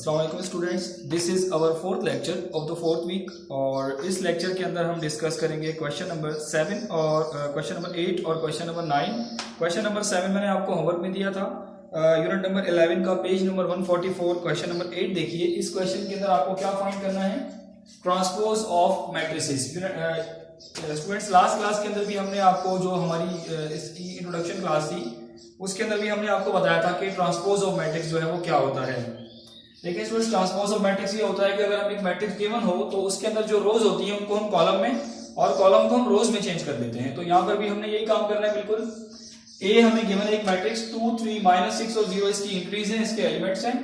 अस्सलाम वालेकुम students, this is our fourth lecture of the fourth week. और इस लेक्चर के अंदर हम डिस्कस करेंगे क्वेश्चन नंबर 7 और क्वेश्चन नंबर 8 और क्वेश्चन नंबर 9। क्वेश्चन नंबर 7 मैंने आपको होमवर्क में दिया था, यूनिट नंबर 11 का पेज नंबर 144। क्वेश्चन नंबर 8 देखिए, इस क्वेश्चन के अंदर आपको क्या फाइंड करना है, transpose of matrices. Students last class के अंदर भी हमने आपको जो हमारी इसकी इंट्रोडक्शन क्लास थी उसके अंदर भी हमने आपको बताया था कि ट्रांसपोज ऑफ मैट्रिक्स जो है वो क्या होता है। देखिए स्टूडेंट्स, ट्रांसपोज ऑफ मैट्रिक्स ये होता है कि अगर हम एक मैट्रिक्स गिवन हो तो उसके अंदर जो रोज होती हैं उनको हम कॉलम में और कॉलम को हम रोज में चेंज कर देते हैं। तो यहाँ पर भी हमने यही काम करना है। बिल्कुल ए हमें गिवन एक मैट्रिक्स 2 3 -6 और 0 इसकी इंक्रीज है, इसके एलिमेंट्स हैं।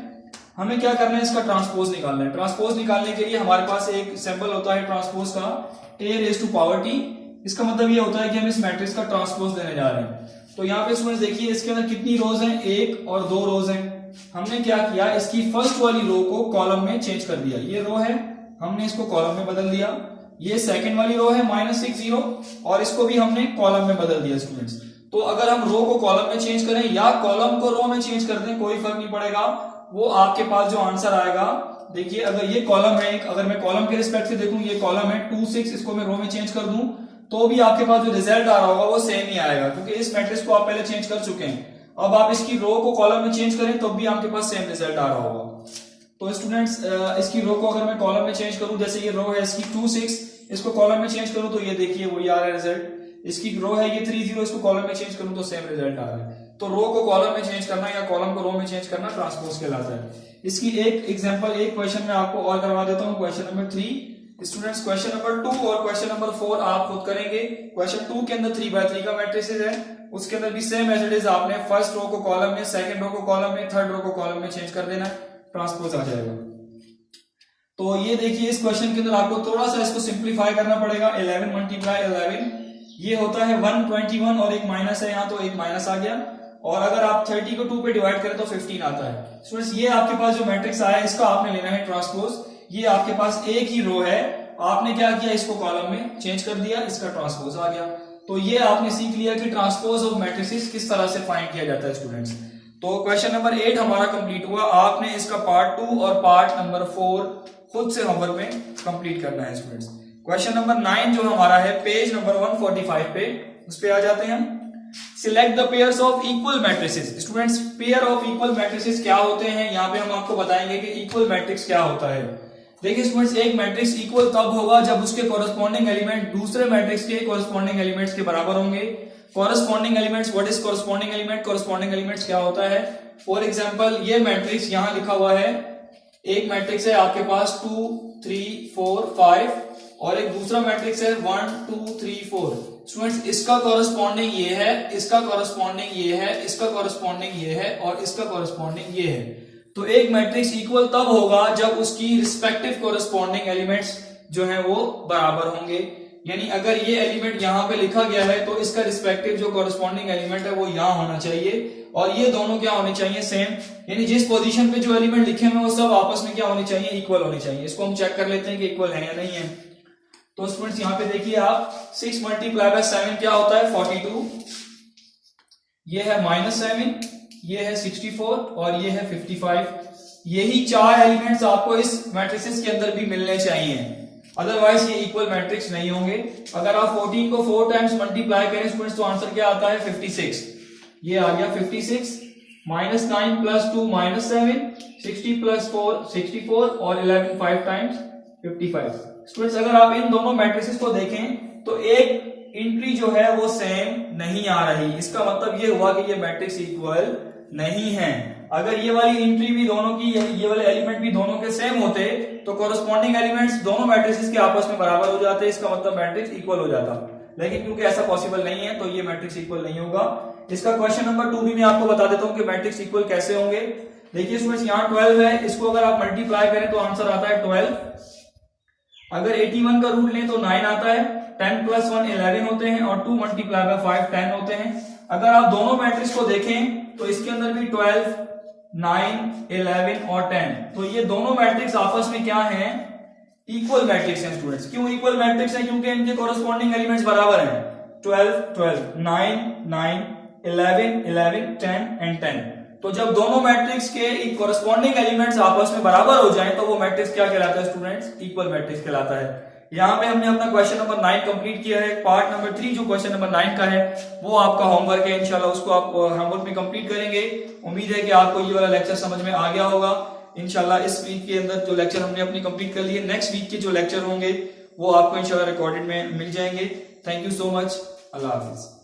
हमें क्या करना है, इसका ट्रांसपोज निकालना है। ट्रांसपोज निकालने के लिए हमारे पास एक सिंबल होता है ट्रांसपोज का, a raise to power t। इसका मतलब ये होता है कि हम इस मैट्रिक्स का ट्रांसपोज देने जा रहे हैं। तो यहाँ पे स्टूडेंट्स देखिए, इसके अंदर कितनी रोज हैं, एक और दो रोज हैं। हमने क्या किया, इसकी फर्स्ट वाली रो को कॉलम में चेंज कर दिया। ये रो है, हमने इसको कॉलम में बदल दिया। ये सेकंड वाली रो है -6 0 और इसको भी हमने कॉलम में बदल दिया स्टूडेंट्स। तो अगर हम रो को कॉलम में चेंज करें या कॉलम को रो में चेंज कर दें, कोई फर्क नहीं पड़ेगा, वो आपके पास जो आंसर आएगा। देखिए अगर ये कॉलम है, अगर मैं कॉलम के रिस्पेक्ट से देखूं, ये कॉलम है 2 6, इसको मैं रो में चेंज कर दूं तो भी आपके पास जो रिजल्ट आ रहा होगा वो सेम ही आएगा, क्योंकि इस मैट्रिक्स को आप पहले चेंज कर चुके हैं। अब आप इसकी रो को कॉलम में चेंज करें तो भी आपके पास सेम रिजल्ट आ रहा होगा। तो स्टूडेंट्स इसकी रो को अगर मैं कॉलम में चेंज करूं, जैसे ये रो है इसकी 2 6, इसको कॉलम में चेंज करूं तो ये देखिए वही आ रहा है रिजल्ट। इसकी रो है ये 3 0, इसको कॉलम में चेंज करूं तो सेम रिजल्ट आ रहा है। तो रो को कॉलम में चेंज करना या कॉलम को रो में चेंज करना ट्रांसपोज कहलाता है। इसकी एक एग्जांपल, एक क्वेश्चन में आपको और करवा देता हूं, question number 3। Students question number 2 और क्वेश्चन नंबर 4 आप खुद करेंगे। क्वेश्चन 2 के अंदर 3x3 का मैट्रिसेस है, उसके अंदर भी सेम एज इट इज आपने फर्स्ट रो को कॉलम में, सेकंड रो को कॉलम में, थर्ड रो को कॉलम में चेंज कर देना है, ट्रांसपोज आ जाएगा। तो ये देखिए, इस क्वेश्चन के अंदर आपको थोड़ा सा इसको सिंप्लीफाई करना पड़ेगा। 11 × 11 ये होता है 121 और एक माइनस है यहाँ, तो एक माइनस आ गया। और अगर आप 30 को 2 पे डिवाइड करें तो 15 आता है। स्टूडेंट्स ये आपके पास जो मैट्रिक्स आया इसका आपने लेना है ट्रांसपोज। ये आपके पास एक ही रो है, आपने क्या किया, इसको कॉलम में चेंज कर दिया, इसका ट्रांसपोज आ गया। तो ये आपने सीख लिया कि ट्रांसपोज ऑफ मैट्रिसेस किस तरह से फाइंड किया जाता है स्टूडेंट्स। तो क्वेश्चन नंबर 8 हमारा कंप्लीट हुआ। आपने इसका पार्ट 2 और पार्ट नंबर 4 खुद से होमवर्क में कंप्लीट करना है स्टूडेंट्स। क्वेश्चन नंबर 9 जो हमारा है पेज नंबर 145 पे, उस पे आ जाते हैं हम। Select the pairs of equal matrices. Students pair of equal matrices क्या होते हैं, यहाँ पे हम आपको बताएंगे कि इक्वल मैट्रिक्स क्या होता है। देखिए स्टूडेंट्स, एक मैट्रिक्स इक्वल तब होगा जब उसके कॉरेस्पॉन्डिंग एलिमेंट दूसरे मैट्रिक्स के कॉरेस्पॉन्डिंग एलिमेंट्स के बराबर होंगे। Corresponding elements, what is corresponding element, corresponding elements क्या होता है। फॉर एग्जांपल ये मैट्रिक्स यहाँ लिखा हुआ है, एक मैट्रिक्स है आपके पास 2 3 4 5 और एक दूसरा मैट्रिक्स है 1 2 3 4। स्टूडेंट्स इसका कॉरेस्पॉन्डिंग ये है, इसका कॉरेस्पॉन्डिंग ये है, इसका कॉरेस्पॉन्डिंग ये है और इसका कॉरेस्पॉन्डिंग ये है। तो एक मैट्रिक्स इक्वल तब होगा जब उसकी रिस्पेक्टिव कॉरेस्पॉन्डिंग एलिमेंट्स जो है वो बराबर होंगे। यानी अगर ये एलिमेंट यहाँ पे लिखा गया है तो इसका रिस्पेक्टिव जो कॉरेस्पॉन्डिंग एलिमेंट है वो यहाँ होना चाहिए और ये दोनों क्या होने चाहिए, सेम। यानी जिस पोजीशन पे जो एलिमेंट लिखे हुए वो सब आपस में क्या होने चाहिए, इक्वल होने चाहिए। इसको हम चेक कर लेते हैं कि इक्वल है या नहीं है। तो स्टूडेंट्स यहाँ पे देखिए आप, 6 × 7 क्या होता है, 42। ये है -7, ये है 64 और ये है 55। यही चार एलिमेंट्स आपको इस मैट्रिसेस के अंदर भी मिलने चाहिए, अदरवाइज ये इक्वल मैट्रिक्स नहीं होंगे। अगर आप 14 को 4 टाइम्स मल्टीप्लाई करें स्टूडेंट्स तो आंसर क्या आता है, 56। ये आ गया 56, -9 + 2 -7, 60 + 4 64 और 11 5 टाइम्स 55। स्टूडेंट्स अगर आप इन दोनों मैट्रिसेस को देखें तो एक एंट्री जो है वो सेम नहीं आ रही। इसका मतलब ये हुआ कि ये मैट्रिक्स इक्वल नहीं है। अगर ये वाली एंट्री भी दोनों की, ये वाले एलिमेंट भी दोनों के सेम होते तो कॉरेस्पॉन्डिंग एलिमेंट्स दोनों मैट्रिसेस के आपस में बराबर हो जाते, इसका मतलब मैट्रिक्स इक्वल हो जाता। लेकिन क्योंकि ऐसा पॉसिबल नहीं है तो ये मैट्रिक्स इक्वल नहीं होगा। इसका क्वेश्चन नंबर 2 भी मैं आपको बता देता हूं कि मैट्रिक्स इक्वल कैसे होंगे। देखिए स्टूडेंट्स यहाँ 12 है, इसको अगर आप मल्टीप्लाई करें तो आंसर आता है 12। अगर 81 का रूट लें तो 9 आता है। 10 + 1 11 होते हैं और 2 × 5 10 होते हैं। अगर आप दोनों मैट्रिक्स को देखें तो इसके अंदर भी 12 9 11 और 10, तो ये दोनों मैट्रिक्स आपस में क्या हैं, इक्वल मैट्रिक्स हैं स्टूडेंट्स। क्यों इक्वल मैट्रिक्स हैं, क्योंकि इनके कॉरेस्पॉन्डिंग एलिमेंट्स बराबर हैं। 12 12 9 9 11 11 10 एंड 10। तो जब दोनों मैट्रिक्स के कोरस्पॉन्डिंग एलिमेंट्स आपस में बराबर हो जाएं तो वो मैट्रिक्स क्या कहलाता है स्टूडेंट्स? इक्वल मैट्रिक्स कहलाता है। यहाँ पे हमने अपना क्वेश्चन नंबर 9 कंप्लीट किया है। पार्ट नंबर 3 जो क्वेश्चन नंबर 9 का है वो आपका होमवर्क है, इंशाल्लाह उसको आप होमवर्क में कंप्लीट करेंगे। उम्मीद है कि आपको ये वाला लेक्चर समझ में आ गया होगा। इंशाल्लाह इस वीक के अंदर जो लेक्चर हमने अपनी कंप्लीट कर लिए, नेक्स्ट वीक के जो लेक्चर होंगे वो आपको इंशाल्लाह रिकॉर्डेड में मिल जाएंगे। Thank you so much. Allah Hafiz.